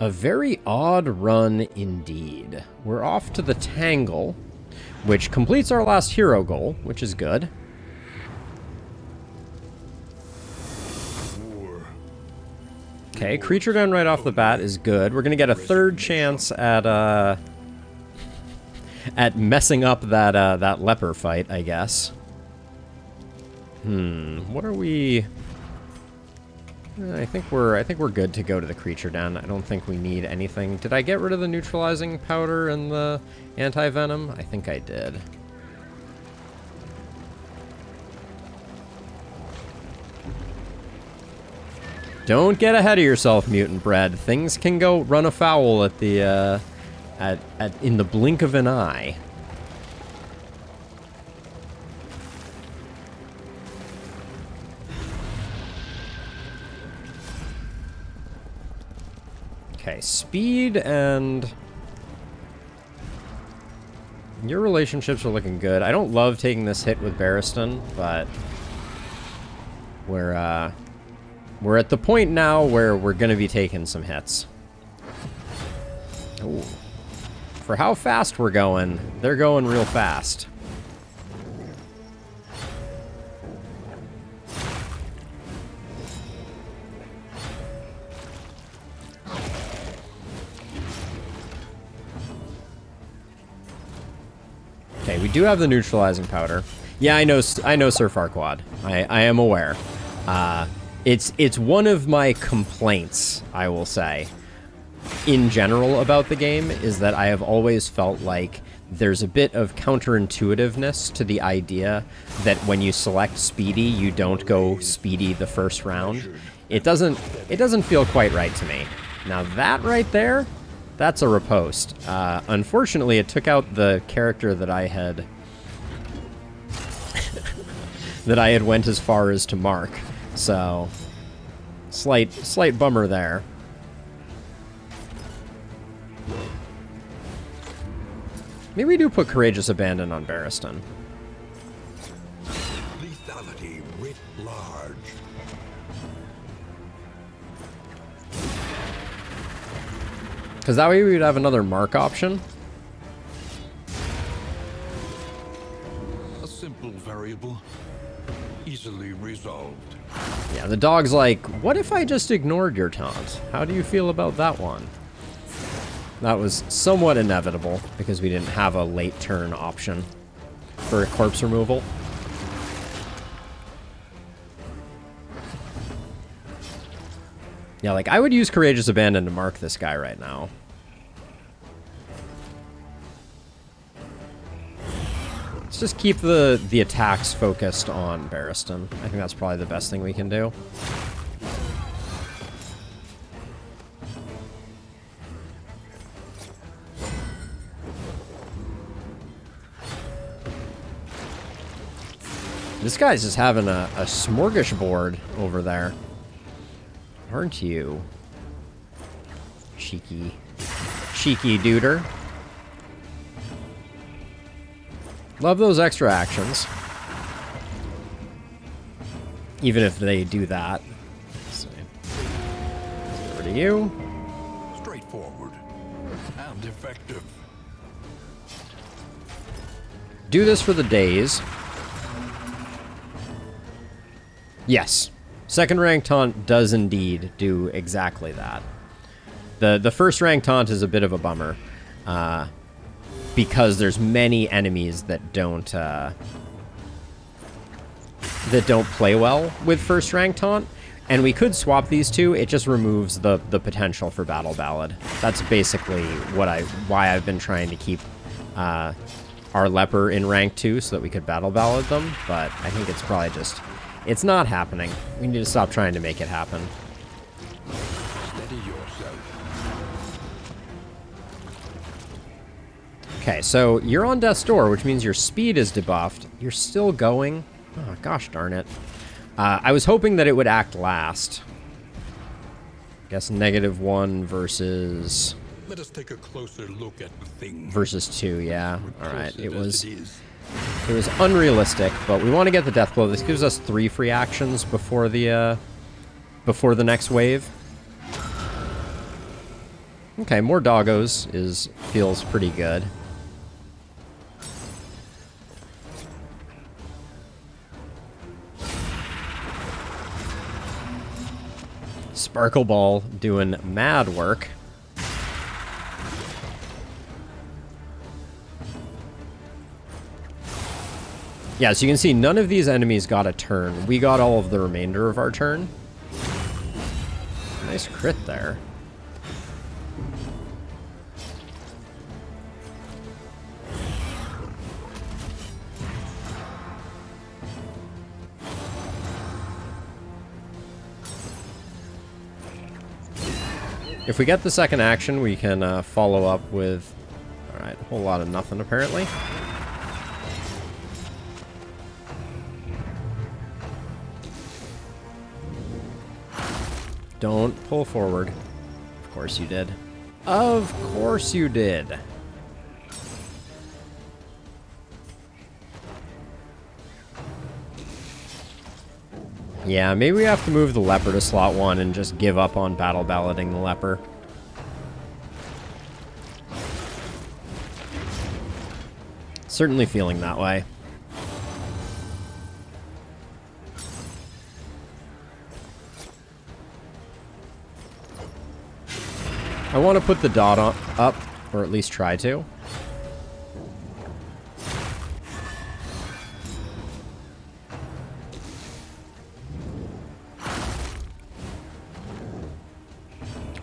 A very odd run indeed. We're off to the Tangle, which completes our last hero goal, which is good. Okay, creature down right off the bat is good. We're gonna get a third chance at messing up that that leper fight, I guess. What are we? I think we're good to go to the creature den. I don't think we need anything. Did I get rid of the neutralizing powder and the anti-venom? I think I did. Don't get ahead of yourself, Mutant Bread. Things can go run afoul at the in the blink of an eye. Okay, speed and your relationships are looking good. I don't love taking this hit with Barristan, but we're at the point now where we're gonna be taking some hits. Ooh. For how fast we're going, they're going real fast. Okay, we do have the neutralizing powder. Yeah, I know Sir Farquaad. I am aware. It's one of my complaints, I will say, in general about the game, is that I have always felt like there's a bit of counterintuitiveness to the idea that when you select Speedy, you don't go Speedy the first round. It doesn't feel quite right to me. Now that right there, that's a riposte. Unfortunately, it took out the character that I had went as far as to mark. So, slight bummer there. Maybe we do put Courageous Abandon on Barristan. Lethality writ large. Because that way we would have another mark option. A simple variable, easily resolved. Yeah, the dog's like, what if I just ignored your taunt? How do you feel about that one? That was somewhat inevitable, because we didn't have a late turn option for corpse removal. Yeah, like, I would use Courageous Abandon to mark this guy right now. Let's just keep the attacks focused on Barristan. I think that's probably the best thing we can do. This guy's just having a smorgasbord over there. Aren't you? Cheeky duder. Love those extra actions. Even if they do that. Let's see. Let's get rid of you. Straightforward and effective. Do this for the days. Yes. Second rank taunt does indeed do exactly that. The first rank taunt is a bit of a bummer. Because there's many enemies that don't play well with first rank taunt, and we could swap these two. It just removes the potential for Battle Ballad. That's basically why I've been trying to keep our leper in rank 2 so that we could Battle Ballad them. But I think it's probably just it's not happening. We need to stop trying to make it happen. Steady yourself. Okay, so you're on Death's Door, which means your speed is debuffed. You're still going. Oh, gosh darn it. I was hoping that it would act last. Guess -1 versus... Let us take a closer look at the thing. Versus 2, yeah. Alright, it was unrealistic, but we want to get the Death Blow. This gives us 3 free actions before the next wave. Okay, more doggos feels pretty good. Sparkle Ball doing mad work. Yeah, so you can see none of these enemies got a turn. We got all of the remainder of our turn. Nice crit there. If we get the second action, we can follow up with... Alright, a whole lot of nothing, apparently. Don't pull forward. Of course you did. Of course you did. Yeah, maybe we have to move the leper to slot 1 and just give up on battle balloting the leper. Certainly feeling that way. I want to put the dot up, or at least try to.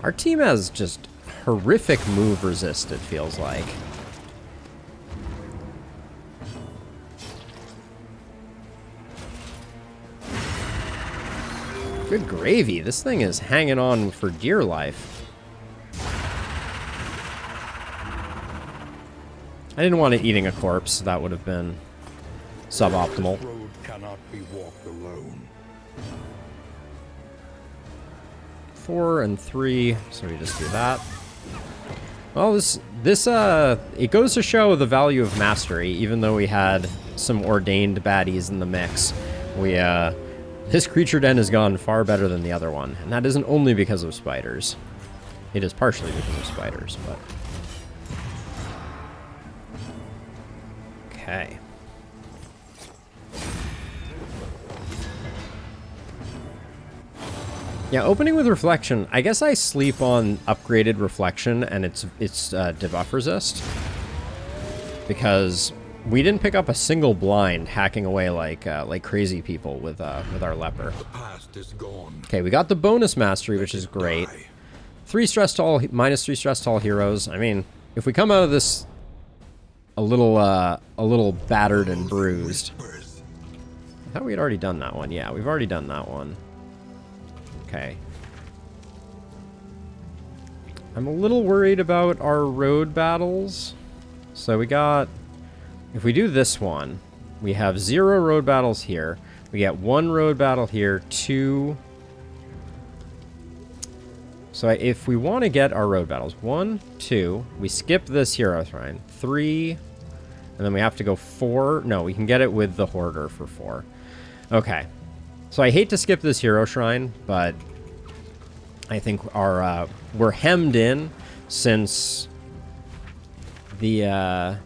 Our team has just horrific move resist, it feels like. Good gravy. This thing is hanging on for dear life. I didn't want it eating a corpse. That would have been suboptimal. This road cannot be walked alone. 4 and 3, so we just do that. Well, it goes to show the value of mastery, even though we had some ordained baddies in the mix. This creature den has gone far better than the other one, and that isn't only because of spiders. It is partially because of spiders, but... Okay. Yeah, opening with Reflection. I guess I sleep on upgraded Reflection and its debuff resist. Because we didn't pick up a single blind hacking away like crazy people with our leper. The past is gone. Okay, we got the bonus mastery, which is great. Die. -3 stress to all heroes. I mean, if we come out of this a little battered and bruised. Whispers. I thought we had already done that one. Yeah, we've already done that one. Okay. I'm a little worried about our road battles. So we got... If we do this one, we have 0 road battles here. We get 1 road battle here, 2... So if we want to get our road battles, 1, 2, we skip this hero shrine, 3, and then we have to go 4. No, we can get it with the hoarder for 4. Okay. So I hate to skip this hero shrine, but I think our we're hemmed in since the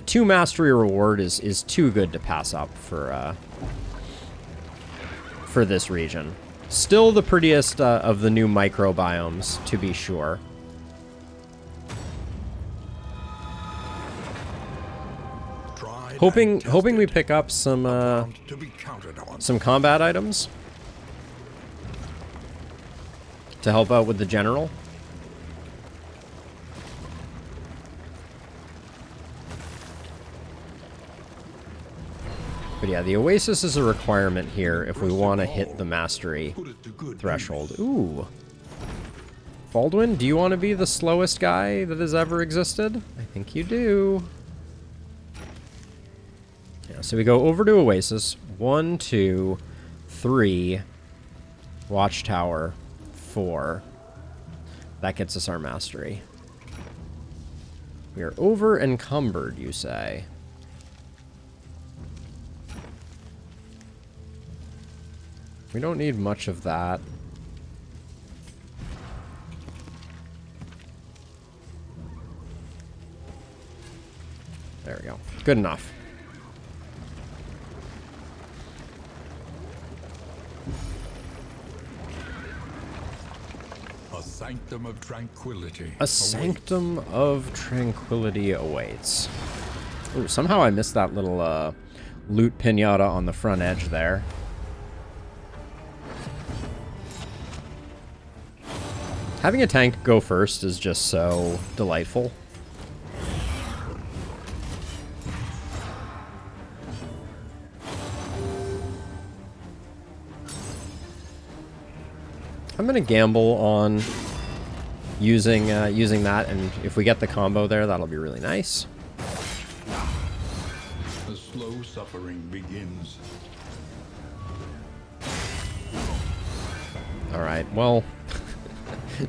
2 mastery reward is too good to pass up for this region. Still the prettiest of the new microbiomes, to be sure. Hoping we pick up some combat items to help out with the general. But yeah, the Oasis is a requirement here if we want to hit the mastery threshold. Ooh. Baldwin, do you want to be the slowest guy that has ever existed? I think you do. Yeah, so we go over to Oasis. 1, 2, 3. Watchtower. 4. That gets us our mastery. We are over encumbered, you say. We don't need much of that. There we go. Good enough. A sanctum of tranquility. A sanctum of tranquility awaits. Ooh, somehow I missed that little loot pinata on the front edge there. Having a tank go first is just so delightful. I'm gonna gamble on using that, and if we get the combo there, that'll be really nice. The slow suffering begins. All right, well,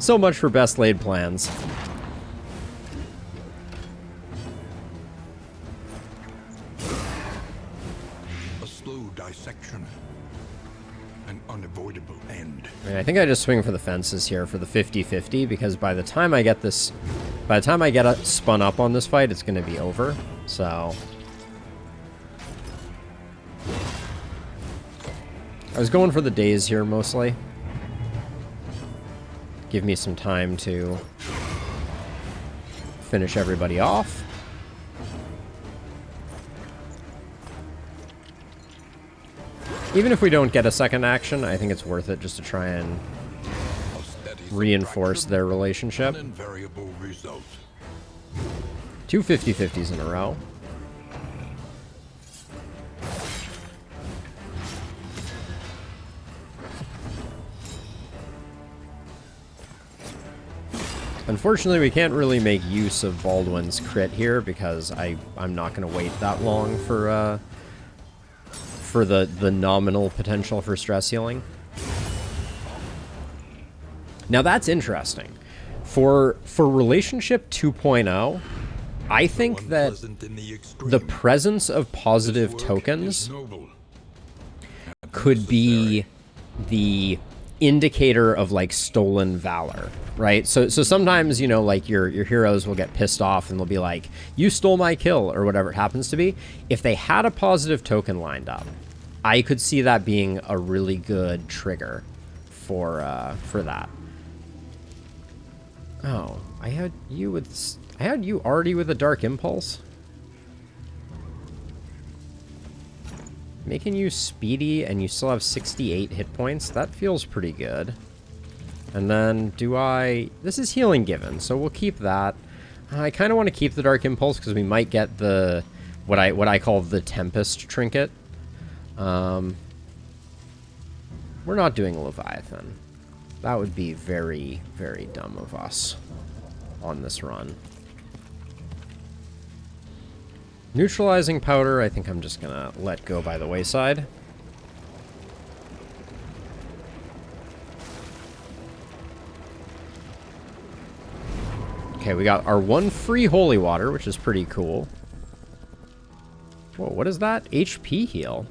so much for best laid plans. A slow dissection. An unavoidable end. I mean, I think I just swing for the fences here for the 50-50, because by the time I get this, spun up on this fight, it's going to be over. So I was going for the days here mostly. Give me some time to finish everybody off. Even if we don't get a second action, I think it's worth it just to try and reinforce their relationship. An invariable result. Two 50-50s in a row. Unfortunately, we can't really make use of Baldwin's crit here because I'm not going to wait that long for the nominal potential for stress healing. Now that's interesting. For Relationship 2.0, I think that the presence of positive tokens could be the indicator of like stolen valor, right? So sometimes, you know, like your heroes will get pissed off and they'll be like, you stole my kill, or whatever it happens to be. If they had a positive token lined up, I could see that being a really good trigger for that. Oh, I had you already with a Dark Impulse? Making you speedy and you still have 68 hit points, that feels pretty good. And then this is healing given, so we'll keep that. I kind of want to keep the Dark Impulse because we might get the what I call the Tempest trinket. We're not doing a Leviathan. That would be very, very dumb of us on this run. Neutralizing powder, I think I'm just gonna let go by the wayside. Okay, we got our one free holy water, which is pretty cool. Whoa, what is that? HP heal.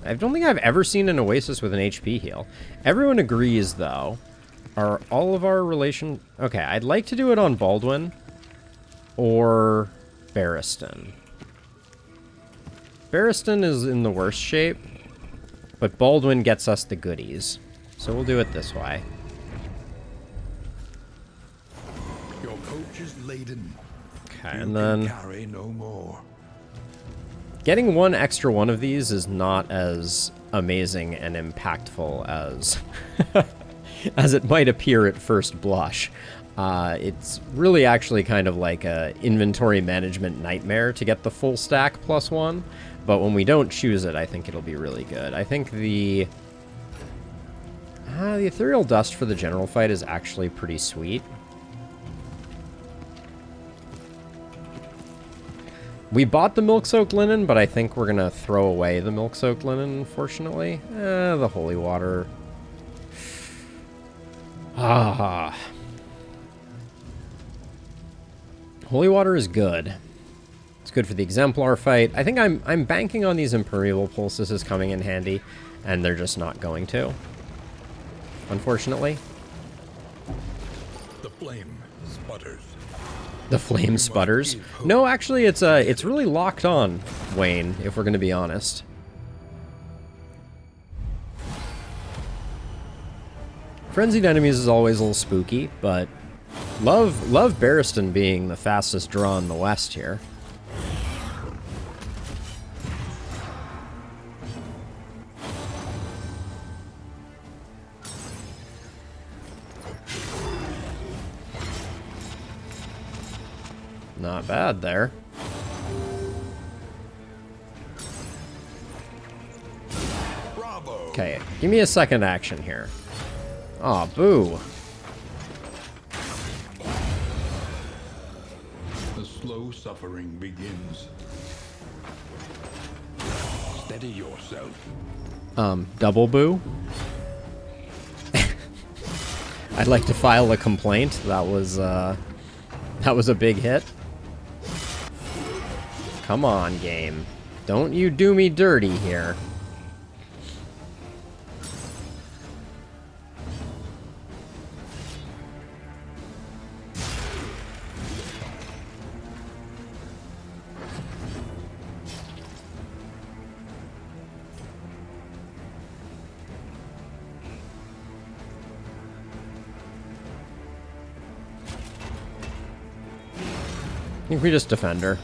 I don't think I've ever seen an Oasis with an HP heal. Everyone agrees, though. Are all of our relation... Okay, I'd like to do it on Baldwin or Barristan. Barristan is in the worst shape, but Baldwin gets us the goodies. So we'll do it this way. Your coach is laden. Okay, You and can then... carry no more. Getting one extra one of these is not as amazing and impactful as as it might appear at first blush. It's really actually kind of like a inventory management nightmare to get the full stack plus one, but when we don't choose it, I think it'll be really good. I think the Ethereal Dust for the general fight is actually pretty sweet. We bought the Milk-Soaked Linen, but I think we're going to throw away the Milk-Soaked Linen, unfortunately. The Holy Water. Holy Water is good. It's good for the Exemplar fight. I think I'm banking on these Impermeable Poultices coming in handy, and they're just not going to, unfortunately. The flame sputters. The flame sputters. No, actually, it's really locked on, Wayne, if we're going to be honest. Frenzied enemies is always a little spooky, but love Barristan being the fastest draw in the West here. Not bad there. Bravo! Okay, give me a second action here. Aw, boo. The slow suffering begins. Steady yourself. Double boo? I'd like to file a complaint. That was a big hit. Come on, game. Don't you do me dirty here. I think we just defend her.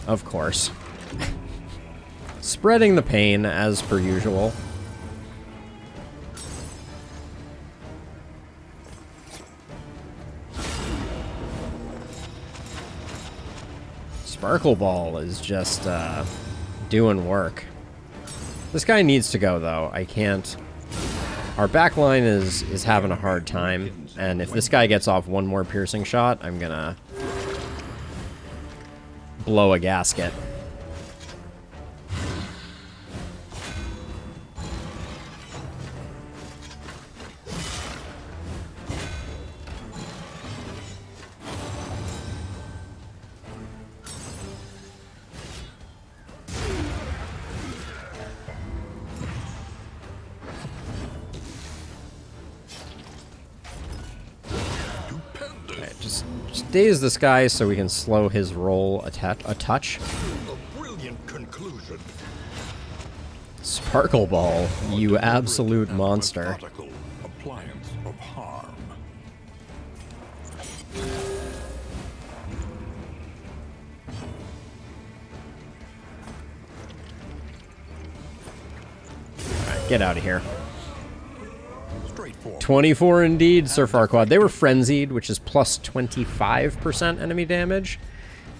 Of course. Spreading the pain, as per usual. Sparkle Ball is just, doing work. This guy needs to go, though. I can't... Our backline is having a hard time, and if this guy gets off one more piercing shot, I'm gonna blow a gasket. Just daze this guy so we can slow his roll a touch. A brilliant conclusion. Sparkle Ball, you absolute monster. Methodical appliance of harm. Alright, get out of here. Straightforward. 24 indeed, Sir Farquaad. They were frenzied, which is plus 25% enemy damage.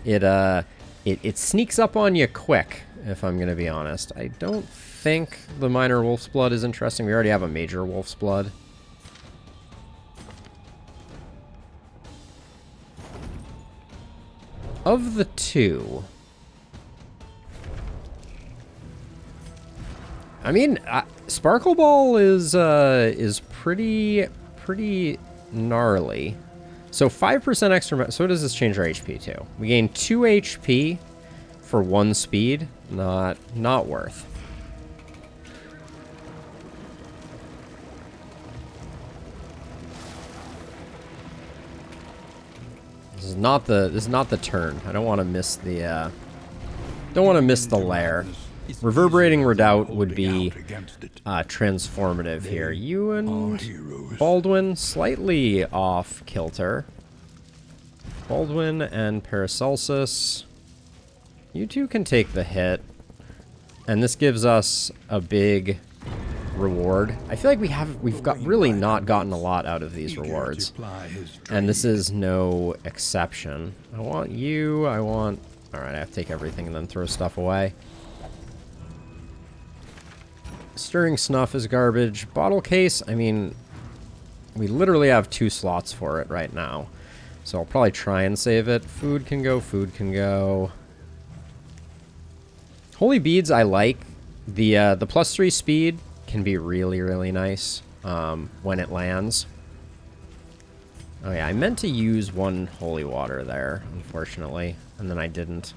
It sneaks up on you quick, if I'm gonna be honest. I don't think the minor wolf's blood is interesting. We already have a major wolf's blood. Of the two, I mean, Sparkle Ball is pretty gnarly. So 5% extra. So does this change our HP too? We gain 2 HP for 1 speed. Not worth. This is not the turn. I don't want to miss the lair. Reverberating Redoubt would be transformative here. You and Baldwin slightly off kilter. Baldwin and Paracelsus, you two can take the hit, and this gives us a big reward. I feel like we've really not gotten a lot out of these rewards, and this is no exception. I want you. All right, I have to take everything and then throw stuff away. Stirring Snuff is garbage. Bottle Case, I mean, we literally have 2 slots for it right now. So I'll probably try and save it. Food can go, food can go. Holy Beads I like. The +3 speed can be really nice when it lands. Oh yeah, I meant to use 1 Holy Water there, unfortunately, and then I didn't.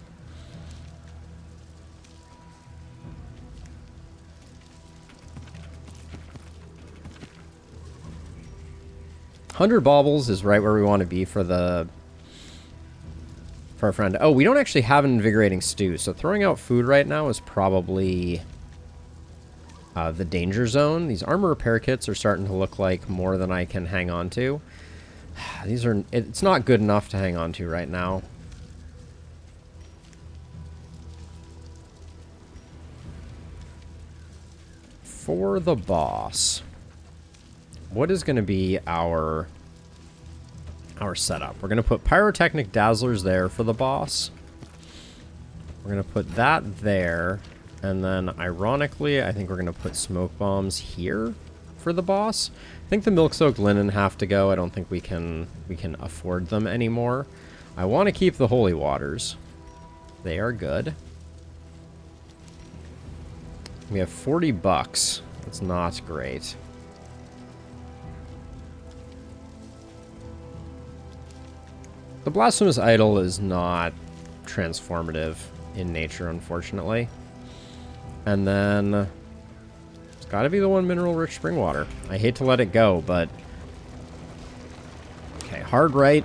100 baubles is right where we want to be for the... for our friend. Oh, we don't actually have an invigorating stew, so throwing out food right now is probably the danger zone. These armor repair kits are starting to look like more than I can hang on to. These are... it's not good enough to hang on to right now. For the boss, what is going to be our setup? We're going to put pyrotechnic dazzlers there for the boss. We're going to put that there, and then ironically, I think we're going to put smoke bombs here for the boss. I think the milk-soaked linen have to go. I don't think we can afford them anymore. I want to keep the holy waters. They are good. We have 40 bucks. That's not great. The Blasphemous Idol is not transformative in nature, unfortunately. And then it's got to be the one mineral-rich spring water. I hate to let it go, but... okay, hard right.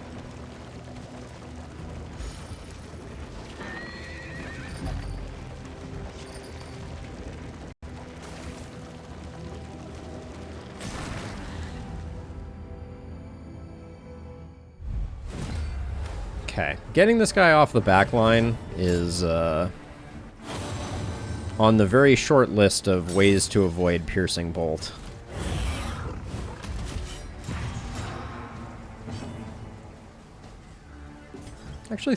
Okay, getting this guy off the back line is on the very short list of ways to avoid piercing bolt. Actually,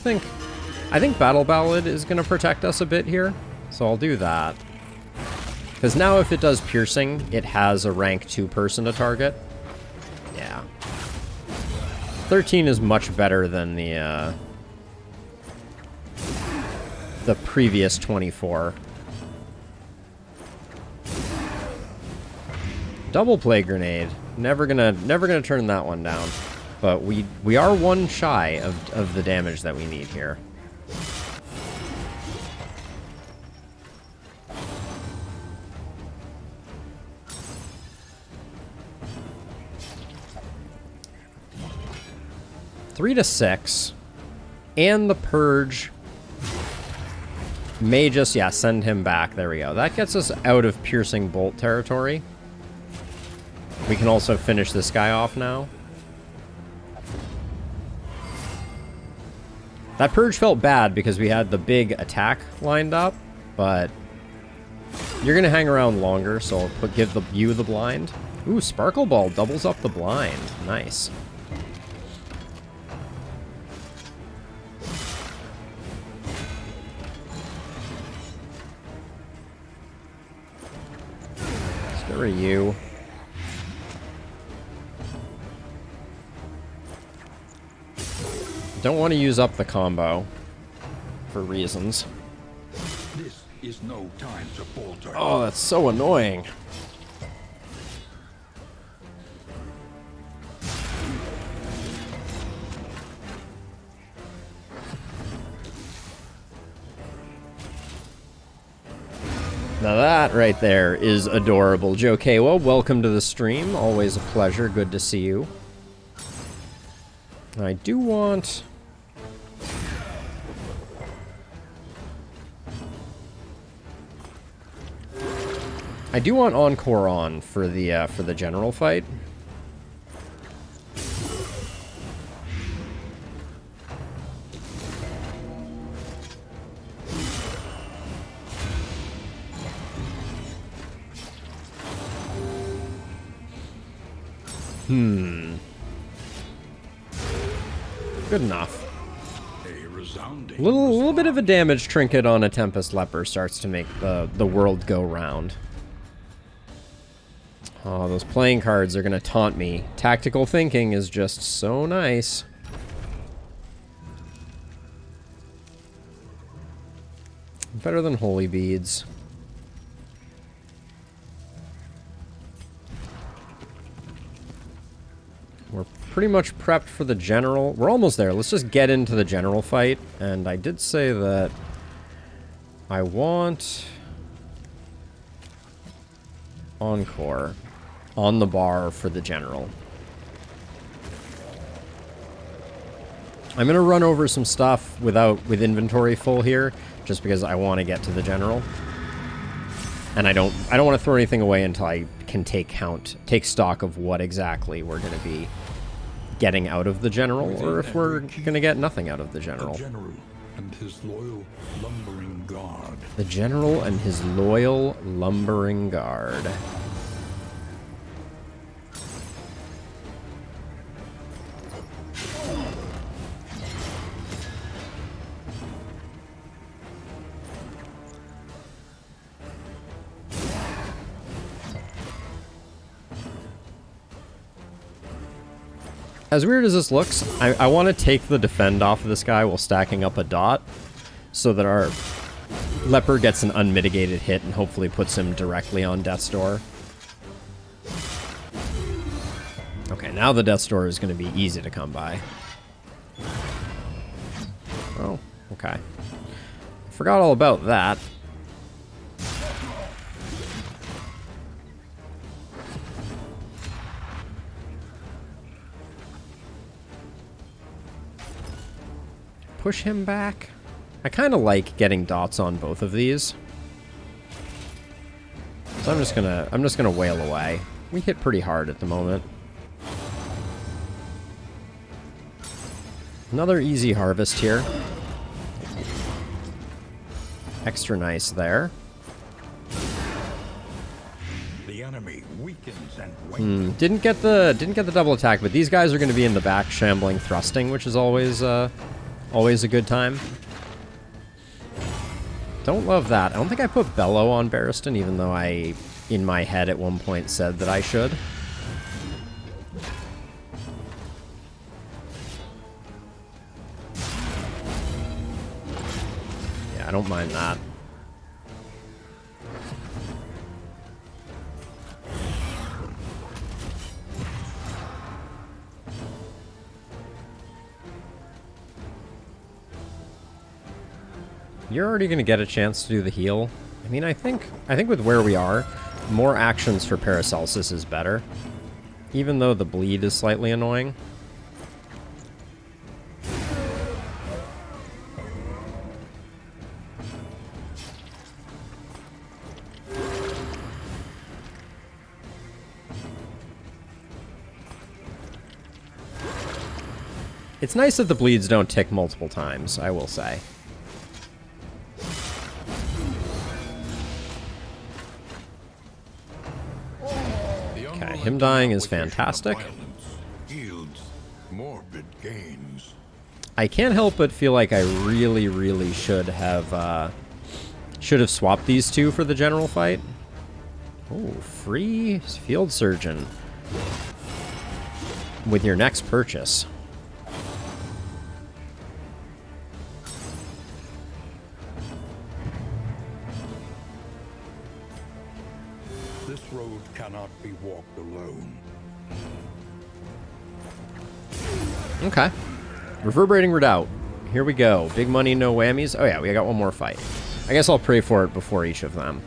I think Battle Ballad is going to protect us a bit here, so I'll do that. Because now if it does piercing, it has a rank 2 person to target. Yeah. 13 is much better than the previous 24. Double plague grenade. Never gonna turn that one down. But we are one shy of the damage that we need here. Three to 6, and the purge may just, yeah, send him back. There we go. That gets us out of piercing bolt territory. We can also finish this guy off now. That purge felt bad because we had the big attack lined up, but you're gonna hang around longer, so I'll give you the blind. Ooh, Sparkle Ball doubles up the blind. Nice. Let's get rid of you. Don't want to use up the combo for reasons. This is no time to falter. Oh, that's so annoying. Now that right there is adorable. Joe Kawa, welcome to the stream. Always a pleasure. Good to see you. I do want... Encore on for the general fight. Good enough. A resounding Little bit of a damage trinket on a Tempest Leper starts to make the world go round. Oh, those playing cards are going to taunt me. Tactical thinking is just so nice. Better than Holy Beads. We're pretty much prepped for the general. We're almost there. Let's just get into the general fight. And I did say that I want Encore on the bar for the general. I'm going to run over some stuff with inventory full here, just because I want to get to the general. And I don't want to throw anything away until I can take stock of what exactly we're going to be getting out of the general, or if we're going to get nothing out of the general. The general and his loyal lumbering guard. The general and his loyal lumbering guard. As weird as this looks, I want to take the defend off of this guy while stacking up a dot, so that our leper gets an unmitigated hit and hopefully puts him directly on Death's Door. Okay, now the Death's Door is going to be easy to come by. Oh, okay. Forgot all about that. Push him back. I kind of like getting dots on both of these. So I'm just gonna wail away. We hit pretty hard at the moment. Another easy harvest here. Extra nice there. The enemy weakens and wanes. Didn't get the double attack, but these guys are going to be in the back shambling thrusting, which is always always a good time. Don't love that. I don't think I put Bellow on Barristan, even though I, in my head at one point, said that I should. Yeah, I don't mind that. You're already going to get a chance to do the heal. I mean, I think with where we are, more actions for Paracelsus is better. Even though the bleed is slightly annoying. It's nice that the bleeds don't tick multiple times, I will say. Him dying is fantastic. I can't help but feel like I really should have swapped these two for the general fight. Oh, free field surgeon with your next purchase. This road cannot be walked alone. Okay. Reverberating Redoubt. Here we go. Big money, no whammies. Oh yeah, we got one more fight. I guess I'll pray for it before each of them.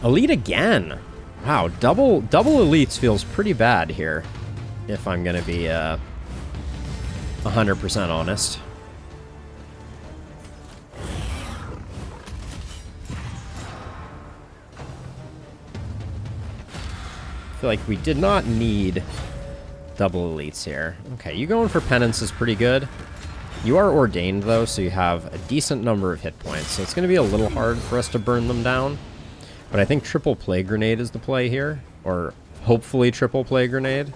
Elite again. Wow, double elites feels pretty bad here, if I'm gonna be 100% honest. I feel like we did not need double elites here. Okay, you going for penance is pretty good. You are ordained though, so you have a decent number of hit points, so it's going to be a little hard for us to burn them down. But I think triple plague grenade is the play here, or hopefully triple plague grenade.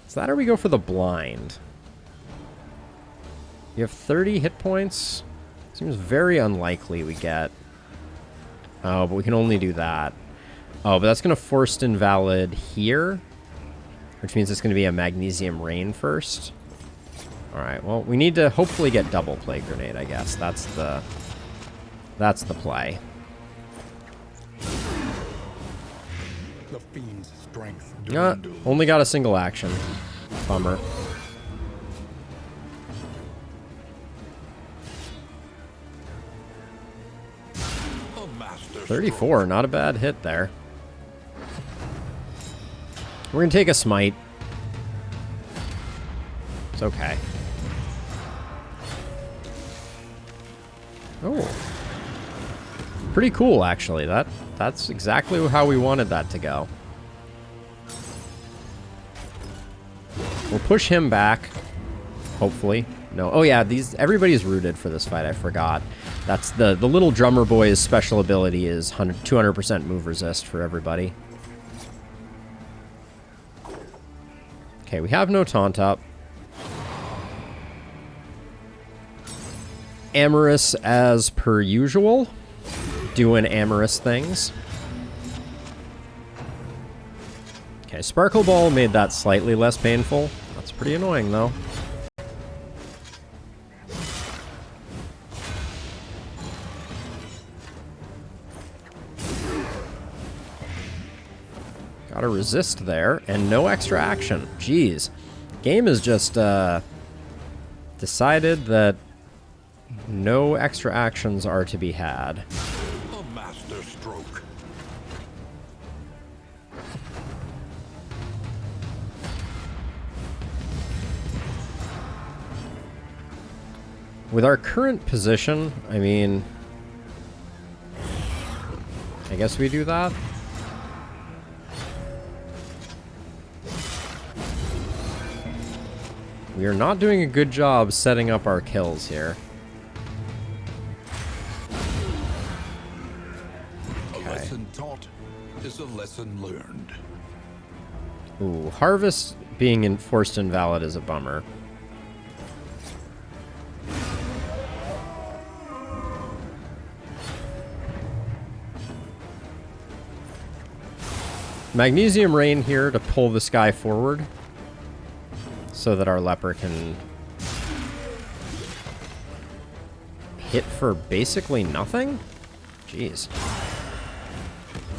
Is that or we go for the blind? You have 30 hit points. Seems very unlikely we get. Oh, but we can only do that. Oh, but that's going to forced invalid here, which means it's going to be a magnesium rain first. All right, well, we need to hopefully get double plague grenade, I guess. That's the play. The fiend's strength Only got a single action. Bummer. A master 34, not a bad hit there. We're gonna take a smite. It's okay. Oh. Pretty cool, actually. That's exactly how we wanted that to go. We'll push him back. Hopefully. No. Oh yeah, everybody's rooted for this fight. I forgot. That's the little drummer boy's special ability is 200% move resist for everybody. Okay, we have no taunt up. Amorous as per usual. Doing amorous things. Okay, Sparkle Ball made that slightly less painful. That's pretty annoying though. Gotta resist there, and no extra action. Jeez. Game has just decided that no extra actions are to be had. A master stroke. With our current position, I mean, I guess we do that. We are not doing a good job setting up our kills here. A lesson taught is a lesson learned. Ooh, Harvest being forced invalid is a bummer. Magnesium Rain here to pull this guy forward so that our leper can hit for basically nothing? Jeez.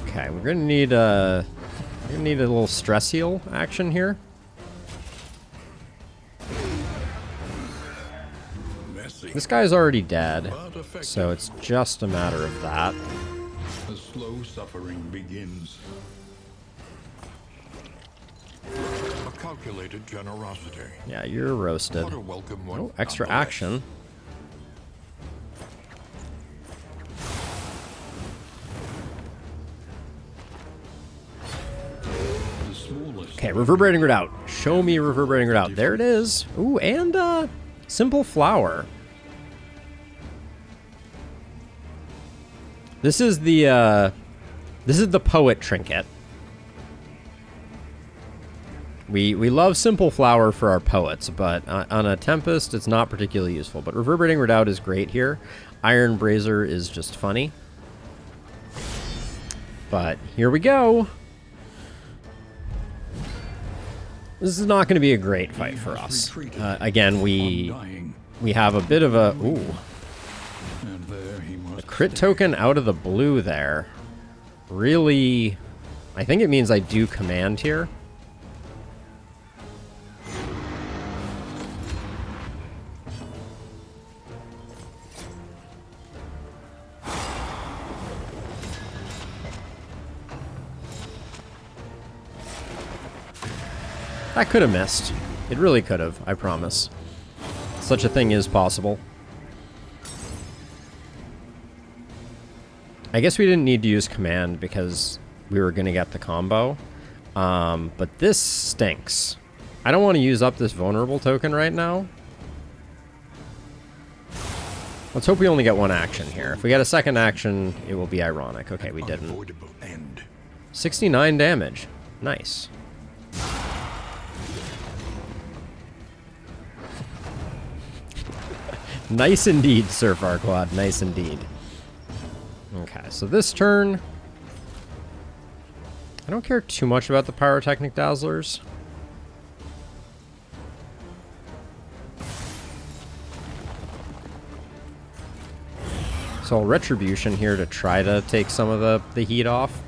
Okay, we're gonna need a little stress heal action here. Messy, This guy's already dead, but effective. so it's just a matter of that. The slow suffering begins. A calculated generosity. Yeah, you're roasted. What a welcome one. Oh, extra nonetheless. action. The smallest Okay, Reverberating Redoubt. Show me Reverberating Redoubt. There it is. Ooh, and Simple Flower. This is the poet trinket. We love Simple Flower for our poets, but on a Tempest, it's not particularly useful. But Reverberating Redoubt is great here. Iron Brazier is just funny. But here we go. This is not going to be a great fight for us. Again, we have a bit of a... Ooh. And there he must A crit token out of the blue there. Really... I think it means I do command here. That could have missed. It really could have, I promise. Such a thing is possible. I guess we didn't need to use command because we were going to get the combo. But this stinks. I don't want to use up this vulnerable token right now. Let's hope we only get one action here. If we get a second action, it will be ironic. Okay, we didn't. unavoidable end. 69 damage. Nice. Nice indeed, Sir Farquaad. Nice indeed. Okay, so this turn... I don't care too much about the Pyrotechnic Dazzlers. So I'll Retribution here to try to take some of the heat off.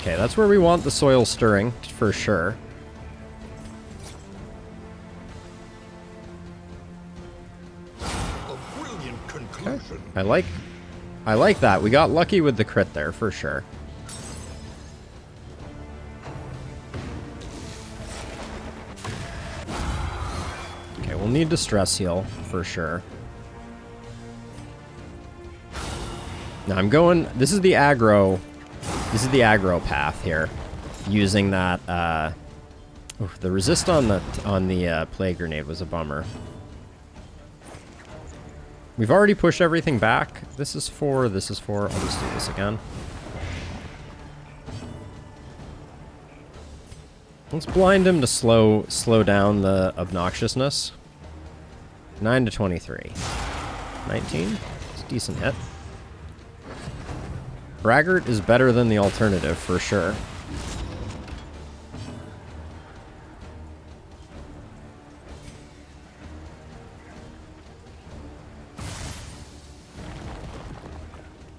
Okay, that's where we want the Soil Stirring, for sure. A brilliant conclusion. I like I like that. We got lucky with the crit there, for sure. Okay, we'll need to stress heal, for sure. Now I'm going... This is the aggro path here. Using that, the resist on the Plague Grenade was a bummer. We've already pushed everything back. This is 4, this is 4. I'll just do this again. Let's blind him to slow down the obnoxiousness. 9 to 23. 19? It's a decent hit. Braggart is better than the alternative, for sure.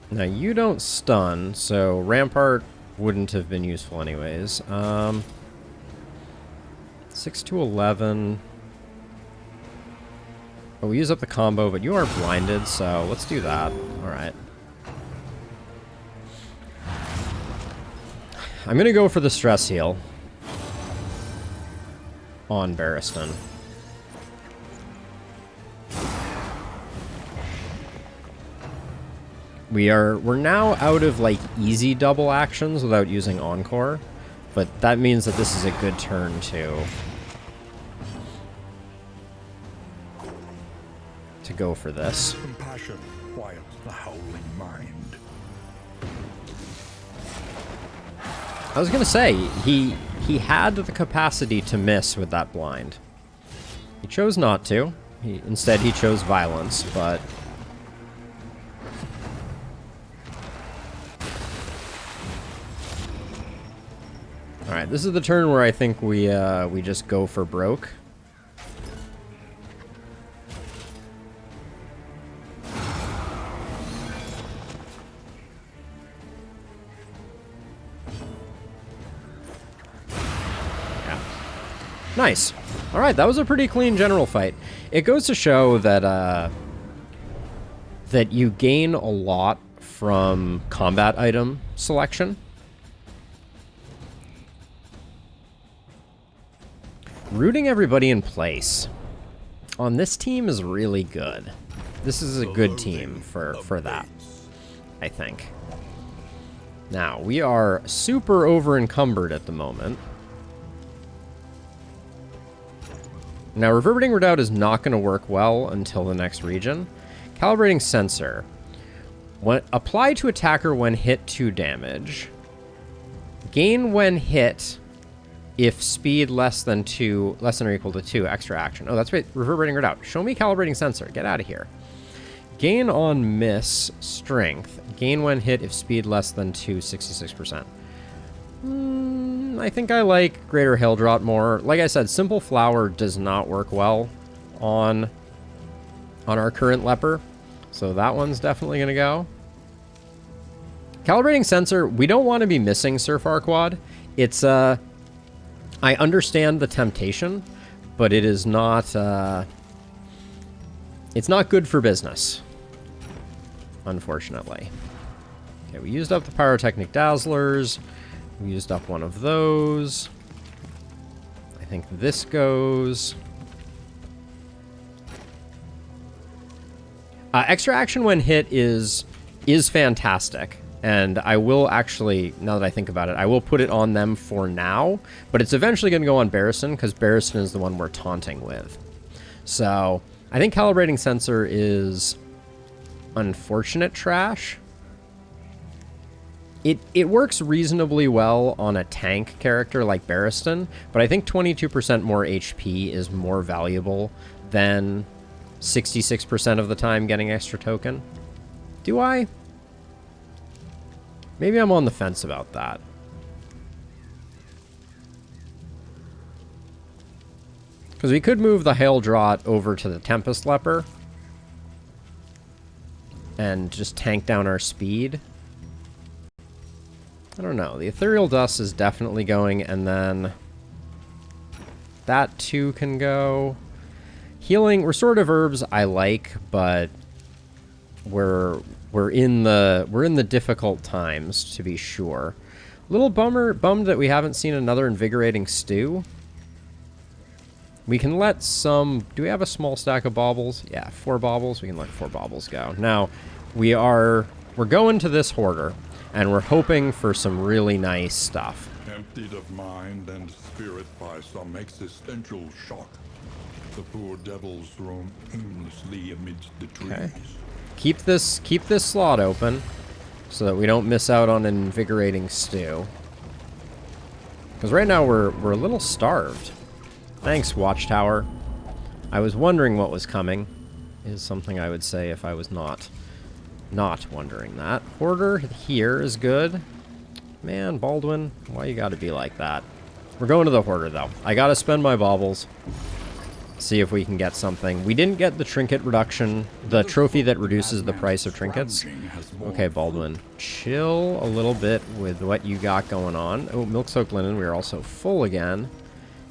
Now, you don't stun, so Rampart wouldn't have been useful anyways. 6 to 11. Oh, we use up the combo, but you are blinded, so let's do that. Alright. I'm going to go for the stress heal on Barristan. We're now out of like easy double actions without using Encore, but that means that this is a good turn to go for this. Compassion quiets the howling mind. I was gonna say he had the capacity to miss with that blind. He chose not to. Instead he chose violence, but alright, this is the turn where I think we just go for broke. Yeah. Nice. Alright, that was a pretty clean general fight. It goes to show that that you gain a lot from combat item selection. Rooting everybody in place on this team is really good. This is a good team for that, I think. Now, we are super over-encumbered at the moment. Now, Reverberating Redoubt is not going to work well until the next region. Calibrating Sensor. Apply to attacker when hit 2 damage. Gain when hit... if speed less than or equal to 2, extra action. Oh, that's right. Reverberating Redoubt. Show me Calibrating Sensor. Get out of here. Gain on miss, strength. Gain when hit if speed less than 2, 66%. I think I like Greater Haildrot more. Like I said, Simple Flower does not work well on our current leper. So that one's definitely going to go. Calibrating Sensor, we don't want to be missing Sir Farquaad. It's, I understand the temptation, but it is not, it's not good for business, unfortunately. Okay, we used up the Pyrotechnic Dazzlers. We used up one of those. I think this goes. Extra action when hit is fantastic. And I will actually, now that I think about it, I will put it on them for now. But it's eventually going to go on Barristan, because Barristan is the one we're taunting with. So, I think Calibrating Sensor is unfortunate trash. It works reasonably well on a tank character like Barristan, but I think 22% more HP is more valuable than 66% of the time getting extra token. Do I? Maybe I'm on the fence about that. Because we could move the Haildrot over to the Tempest Leper and just tank down our speed. I don't know. The Ethereal Dust is definitely going, and then that too can go. Healing, Restorative Herbs I like, but we're in the difficult times, to be sure. Little bummed that we haven't seen another invigorating stew. We can let some... Do we have a small stack of baubles? Yeah, 4 baubles. We can let 4 baubles go. Now, we're going to this hoarder, and we're hoping for some really nice stuff. Emptied of mind and spirit by some existential shock, the poor devils roam aimlessly amidst the trees. Okay. Keep this slot open so that we don't miss out on an invigorating stew. Because right now we're a little starved. Thanks, Watchtower. I was wondering what was coming, is something I would say if I was not wondering that. Hoarder here is good. Man, Baldwin, why you gotta be like that? We're going to the hoarder, though. I gotta spend my baubles. See if we can get something. We didn't get the trinket reduction, the trophy that reduces the price of trinkets. Okay, Baldwin, chill a little bit with what you got going on. Oh, milk-soaked linen. We are also full again,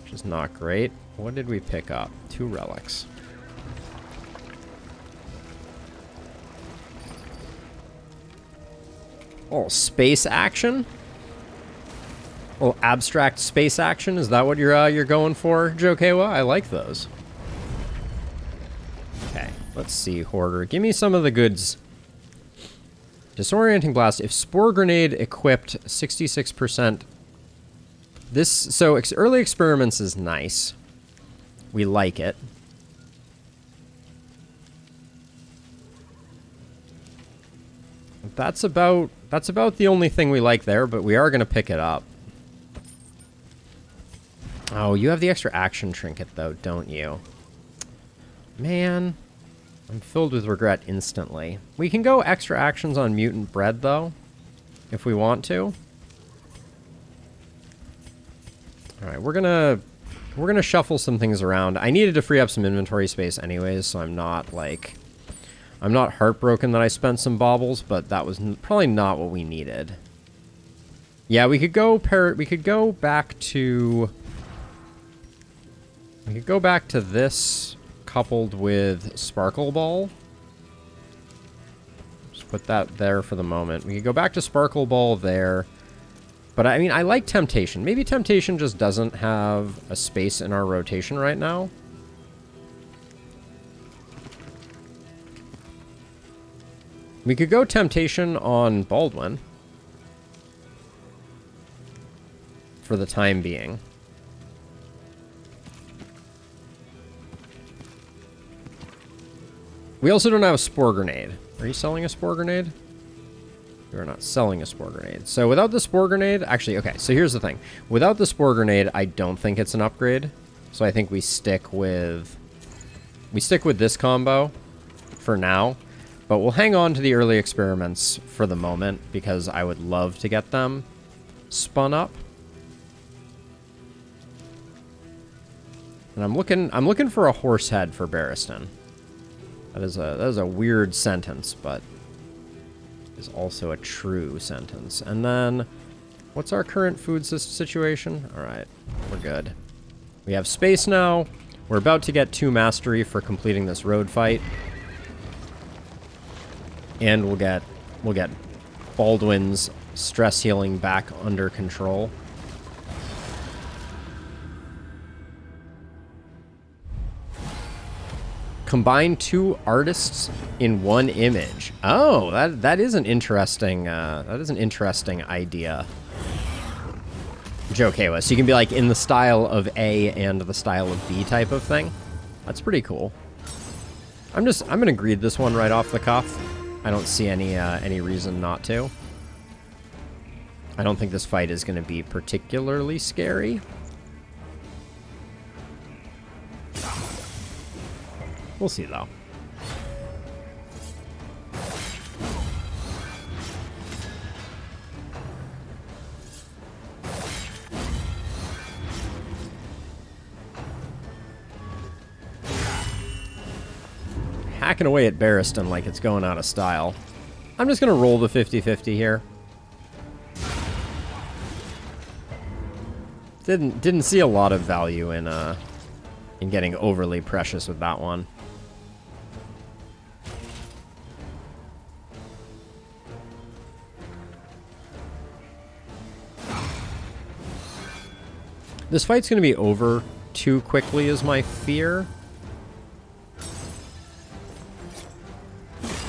which is not great. What did we pick up? 2 relics. Oh, space action? Oh, abstract space action? Is that what you're going for, Jokewa? I like those. Okay, let's see, Hoarder. Give me some of the goods. Disorienting Blast. If Spore Grenade equipped, 66%. So early experiments is nice. We like it. That's about the only thing we like there, but we are going to pick it up. Oh, you have the extra action trinket, though, don't you? Man, I'm filled with regret instantly. We can go extra actions on mutant bread, though, if we want to. All right, we're gonna shuffle some things around. I needed to free up some inventory space anyways, so I'm not heartbroken that I spent some baubles, but that was probably not what we needed. Yeah, we could go back to this coupled with Sparkle Ball. Just put that there for the moment. We could go back to Sparkle Ball there. But I mean, I like Temptation. Maybe Temptation just doesn't have a space in our rotation right now. We could go Temptation on Baldwin for the time being. We also don't have a Spore Grenade. Are you selling a Spore Grenade? You're not selling a Spore Grenade. So without the Spore Grenade, actually, okay, so here's the thing. Without the Spore Grenade, I don't think it's an upgrade. So I think we stick with this combo for now. But we'll hang on to the early experiments for the moment because I would love to get them spun up. And I'm looking for a horse head for Barristan. That is a weird sentence, but is also a true sentence. And then, what's our current food situation? All right, we're good. We have space now. We're about to get 2 mastery for completing this road fight. And we'll get Baldwin's stress healing back under control. Combine 2 artists in 1 image. Oh, that is an interesting idea. Jokewa. So you can be like in the style of A and the style of B type of thing. That's pretty cool. I'm gonna greed this one right off the cuff. I don't see any reason not to. I don't think this fight is gonna be particularly scary. We'll see, though. Hacking away at Barristan like it's going out of style. I'm just going to roll the 50-50 here. Didn't see a lot of value in getting overly precious with that one. This fight's going to be over too quickly is my fear.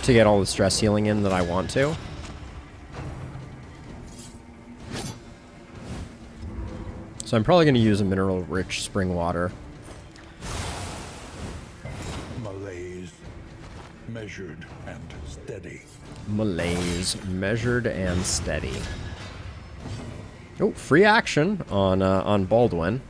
To get all the stress healing in that I want to. So I'm probably going to use a mineral-rich spring water. Malaise, measured and steady. Malaise, measured and steady. Oh, free action on Baldwin.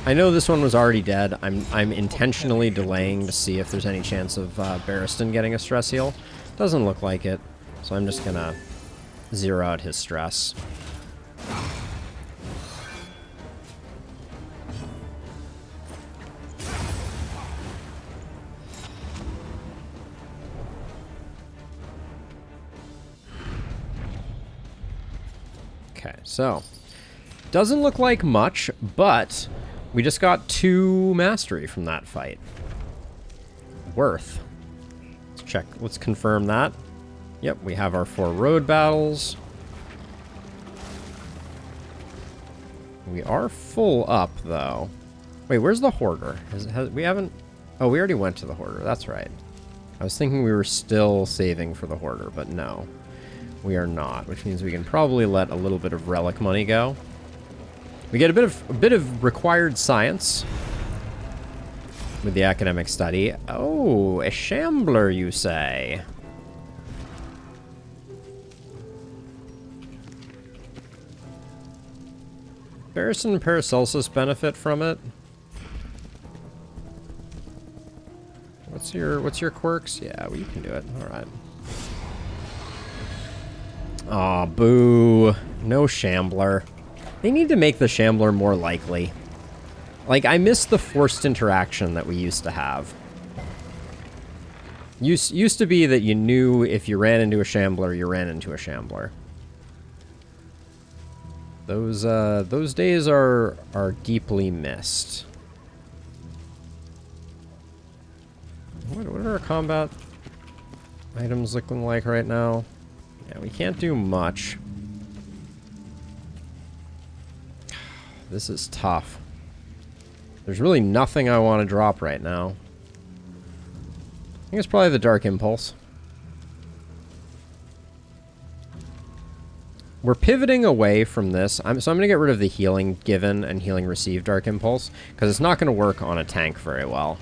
I know this one was already dead. I'm intentionally delaying to see if there's any chance of Barristan getting a stress heal. Doesn't look like it, so I'm just gonna zero out his stress. Okay, so doesn't look like much, but we just got 2 mastery from that fight. Worth. Let's check. Let's confirm that. Yep, we have our 4 road battles. We are full up, though. Wait, where's the Hoarder? We haven't... Oh, we already went to the Hoarder. That's right. I was thinking we were still saving for the Hoarder, but no. We are not, which means we can probably let a little bit of relic money go. We get a bit of required science with the academic study. Oh, a shambler, you say? Barristan and Paracelsus benefit from it. What's your quirks? Yeah, well, you can do it. All right. Aw, boo. No shambler. They need to make the shambler more likely. Like, I miss the forced interaction that we used to have. Used to be that you knew if you ran into a shambler, you ran into a shambler. Those days are deeply missed. What are our combat items looking like right now? Yeah, we can't do much. This is tough. There's really nothing I want to drop right now. I think it's probably the Dark Impulse. We're pivoting away from this. So I'm going to get rid of the healing given and healing received Dark Impulse, because it's not going to work on a tank very well.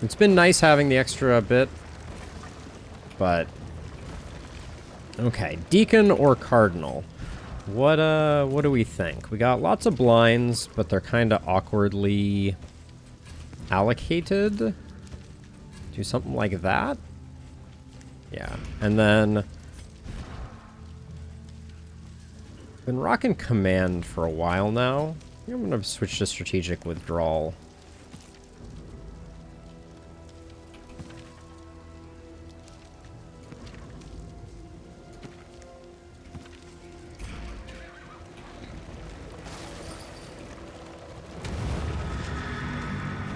It's been nice having the extra bit, but... Okay, Deacon or Cardinal? What do we think? We got lots of blinds, but they're kind of awkwardly allocated. Do something like that? Yeah, and then... Been rocking Command for a while now. I think I'm going to switch to Strategic Withdrawal.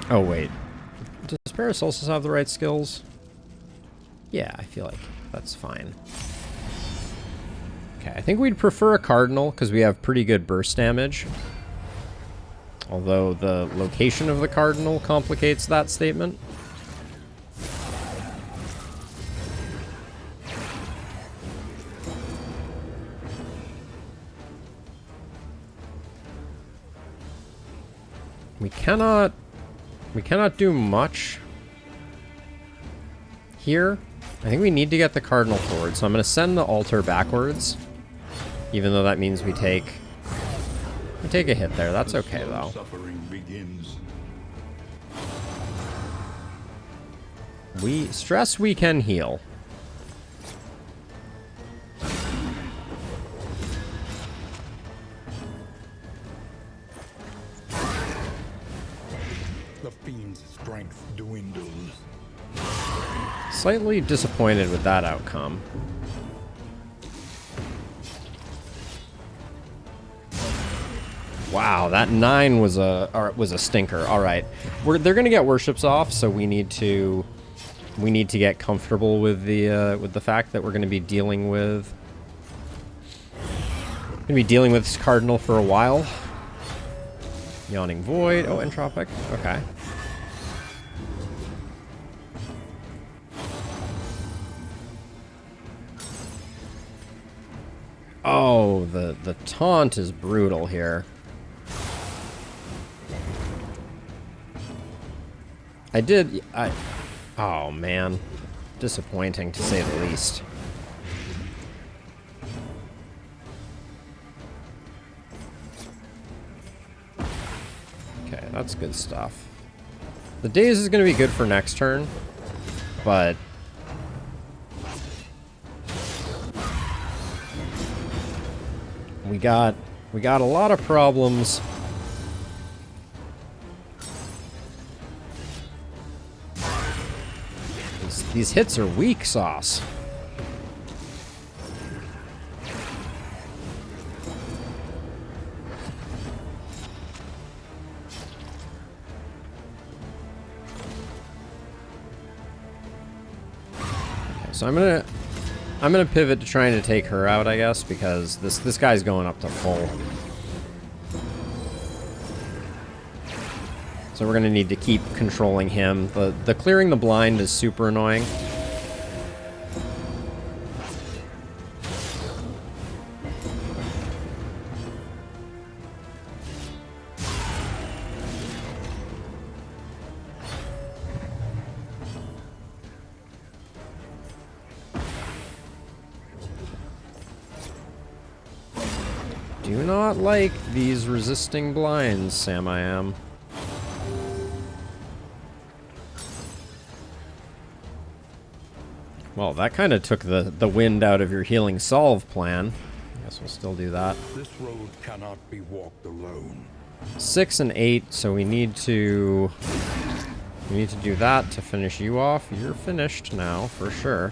Oh, wait. Does Paracelsus have the right skills? Yeah, I feel like that's fine. Okay, I think we'd prefer a Cardinal, because we have pretty good burst damage. Although the location of the Cardinal complicates that statement. We cannot do much here. I think we need to get the Cardinal forward, so I'm going to send the altar backwards. Even though that means we take a hit there. That's okay, though. Suffering begins. Stress we can heal. The fiend's strength dwindles. Slightly disappointed with that outcome. Wow, that 9 was a stinker. All right, they're gonna get worships off, so we need to we need to get comfortable with the fact that we're going to be dealing with this Cardinal for a while. Yawning Void. Oh, Entropic. Okay. Oh, the taunt is brutal here. Oh man. Disappointing to say the least. Okay, that's good stuff. The Daze is going to be good for next turn, but we got a lot of problems. These hits are weak sauce. Okay, so I'm gonna pivot to trying to take her out, I guess, because this guy's going up to full. So we're gonna need to keep controlling him. The clearing the blind is super annoying. Do not like these resisting blinds, Sam I am. Well, that kind of took the wind out of your healing solve plan. I guess we'll still do that. This road cannot be walked alone. 6 and 8, so we need to do that to finish you off. You're finished now, for sure.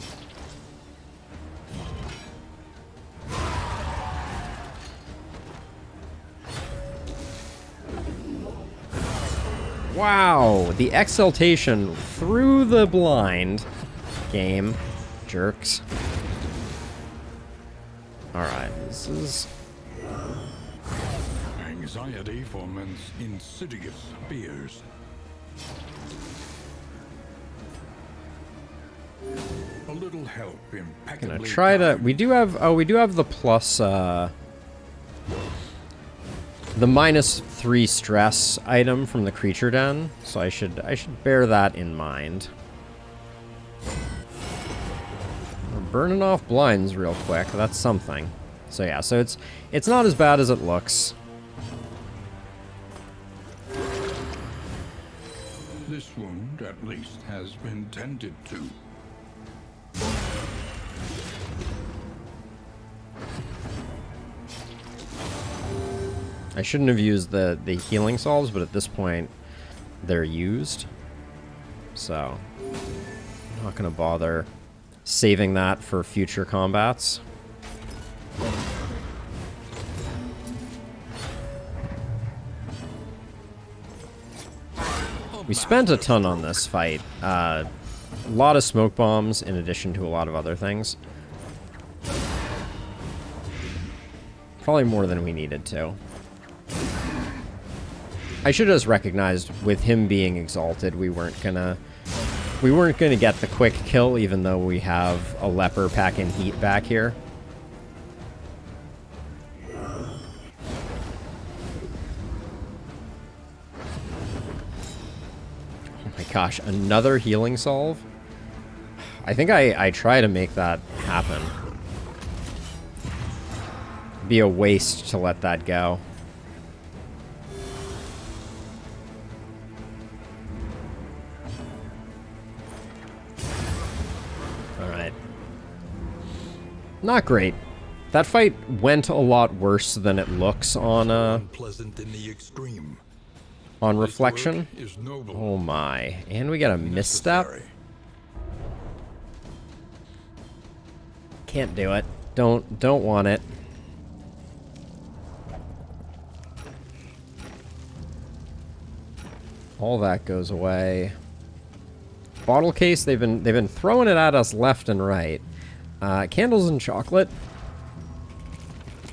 Wow, the exaltation through the blind. Game. Jerks. Alright, this is... Anxiety foments insidious fears. A little help impeccably. Gonna try to... We do have the plus, the -3 stress item from the creature den, so I should bear that in mind. We're burning off blinds real quick. That's something. So yeah, so it's not as bad as it looks. This wound, at least, has been tended to. I shouldn't have used the healing salves, but at this point, they're used. So, I'm not going to bother saving that for future combats. We spent a ton on this fight. A lot of smoke bombs in addition to a lot of other things. Probably more than we needed to. I should have just recognized with him being exalted, we weren't gonna get the quick kill, even though we have a leper packing heat back here. Oh my gosh, another healing solve? I think I try to make that happen. It'd be a waste to let that go. Not great. That fight went a lot worse than it looks on Unpleasant in the extreme. On reflection. Is noble. Oh my. And we got a misstep. Can't do it. Don't want it. All that goes away. Bottle case, they've been throwing it at us left and right. Candles and chocolate.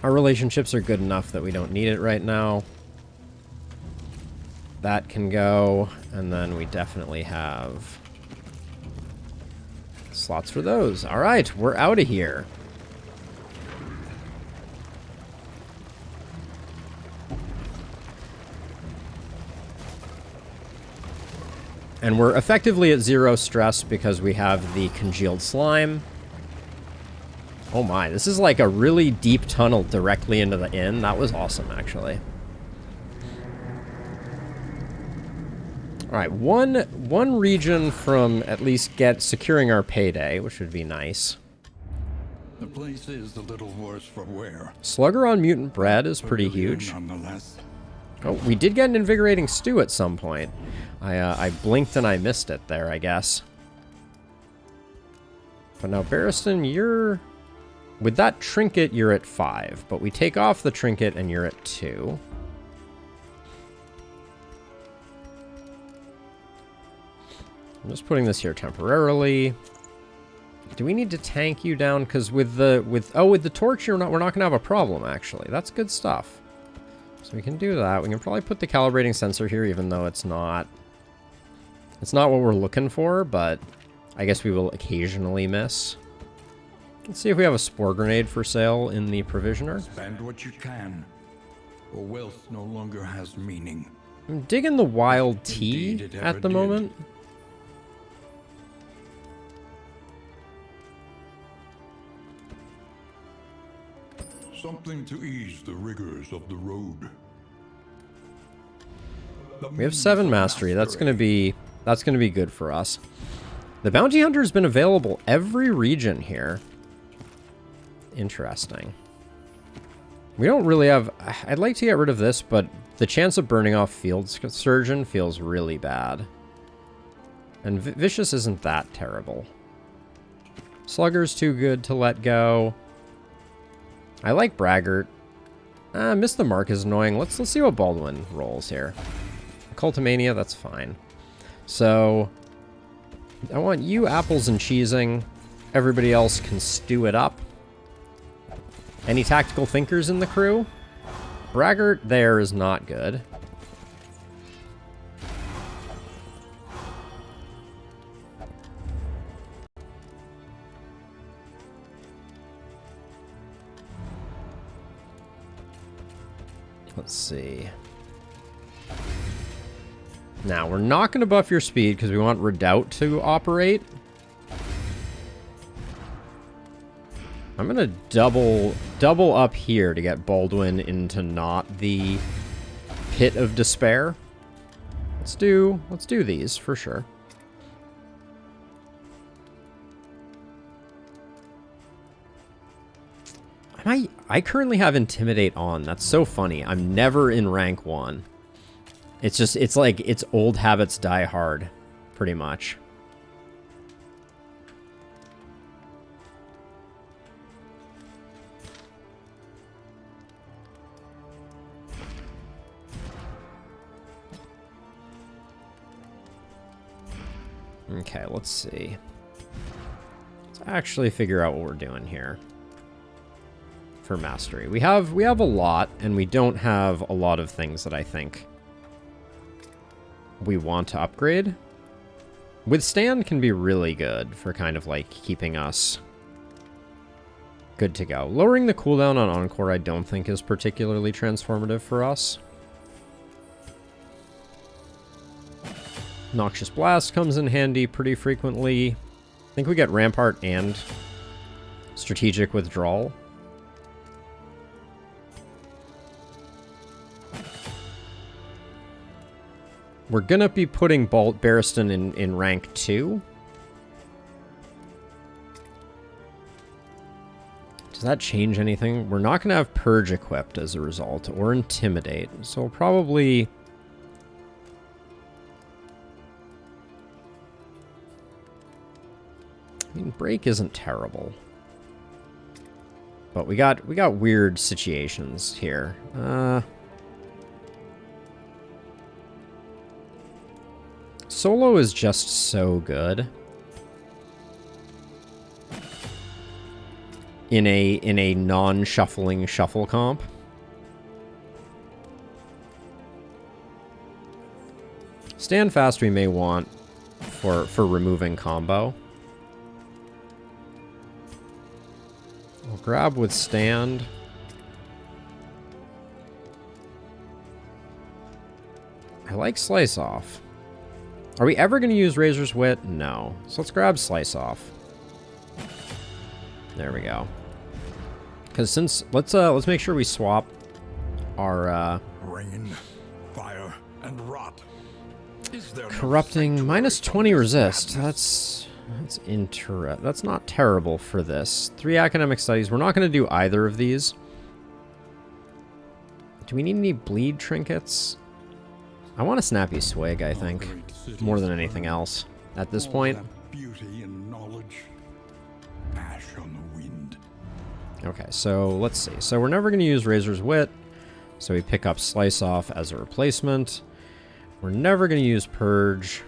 Our relationships are good enough that we don't need it right now. That can go, and then we definitely have slots for those. All right, we're out of here. And we're effectively at 0 stress because we have the congealed slime. Oh my, this is like a really deep tunnel directly into the inn. That was awesome, actually. All right, one region from at least securing our payday, which would be nice. The place is a little worse for wear. Slugger on mutant bread is pretty huge. Nonetheless. Oh, we did get an invigorating stew at some point. I blinked and I missed it there, I guess. But now, Barristan, you're... With that trinket, you're at 5. But we take off the trinket and you're at 2. I'm just putting this here temporarily. Do we need to tank you down? Because with the torch, we're not gonna have a problem, actually. That's good stuff. So we can do that. We can probably put the calibrating sensor here, even though it's not what we're looking for, but I guess we will occasionally miss. Let's see if we have a spore grenade for sale in the provisioner. Spend what you can, or wealth no longer has meaning. I'm digging the wild tea Indeed, it ever at the did. moment. Something to ease the rigors of the road. We have 7 mastery. That's gonna be good for us. The bounty hunter has been available every region here. Interesting. We don't really have... I'd like to get rid of this, but the chance of burning off Field Surgeon feels really bad. And Vicious isn't that terrible. Slugger's too good to let go. I like Braggart. Miss the Mark is annoying. Let's see what Baldwin rolls here. Cultomania, that's fine. So, I want you apples and cheesing. Everybody else can stew it up. Any tactical thinkers in the crew? Braggart there is not good. Let's see. Now, we're not going to buff your speed because we want Redoubt to operate. I'm going to double up here to get Baldwin into not the Pit of Despair. Let's do these for sure. I currently have Intimidate on. That's so funny. I'm never in rank 1. It's like, it's old habits die hard, pretty much. Okay, let's see. Let's actually figure out what we're doing here. For mastery. We have a lot, and we don't have a lot of things that I think we want to upgrade. Withstand can be really good for kind of like keeping us good to go. Lowering the cooldown on Encore I don't think is particularly transformative for us. Noxious Blast comes in handy pretty frequently. I think we get Rampart and Strategic Withdrawal. We're gonna be putting Barristan in rank 2. Does that change anything? We're not gonna have Purge equipped as a result, or Intimidate. So we'll probably... I mean, Break isn't terrible. But we got weird situations here. Solo is just so good. In a non-shuffling shuffle comp. Stand fast we may want for removing combo. We'll grab with stand. I like slice off. Are we ever going to use Razor's Wit? No. So let's grab slice off. There we go. Because since let's make sure we swap our Rain, fire, and rot. Is there no corrupting sanctuary minus from 20 this resist. madness? That's not terrible for this. 3 academic studies. We're not going to do either of these. Do we need any bleed trinkets? I want a snappy swig, I think, Great cities more than anything burn. else at this All point. that beauty and knowledge. Ash on the wind. Okay, so let's see. So we're never going to use Razor's Wit, so we pick up Slice Off as a replacement. We're never going to use Purge,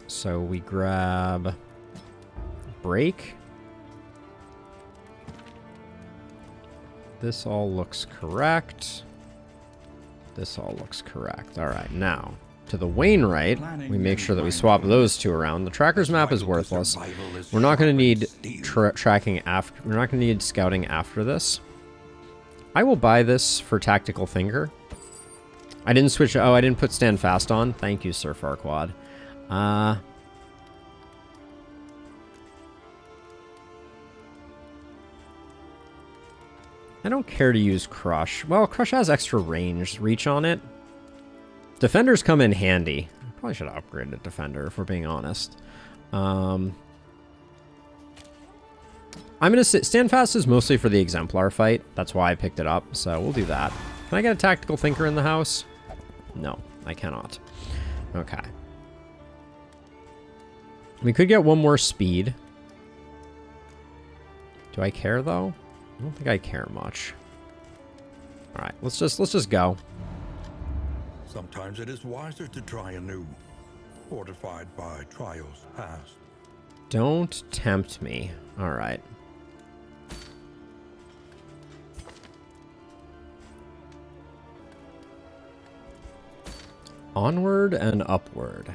so we grab Break. This all looks correct. This all looks correct. All right, now to the Wainwright, we make sure that we swap those two around. The tracker's map is worthless. We're not going to need tracking after. We're not going to need scouting after this. I will buy this for Tactical Thinker. I didn't switch. Oh, I didn't put Stand Fast on. Thank you, Sir Farquaad. I don't care to use Crush. Well, Crush has extra reach on it. Defenders come in handy. I probably should have upgraded Defender, if we're being honest. I'm going to sit... Stand Fast is mostly for the Exemplar fight. That's why I picked it up, so we'll do that. Can I get a Tactical Thinker in the house? No, I cannot. Okay. We could get one more speed. Do I care, though? I don't think I care much. All right, let's just go. Sometimes it is wiser to try anew, fortified by trials past. Don't tempt me. All right. Onward and upward.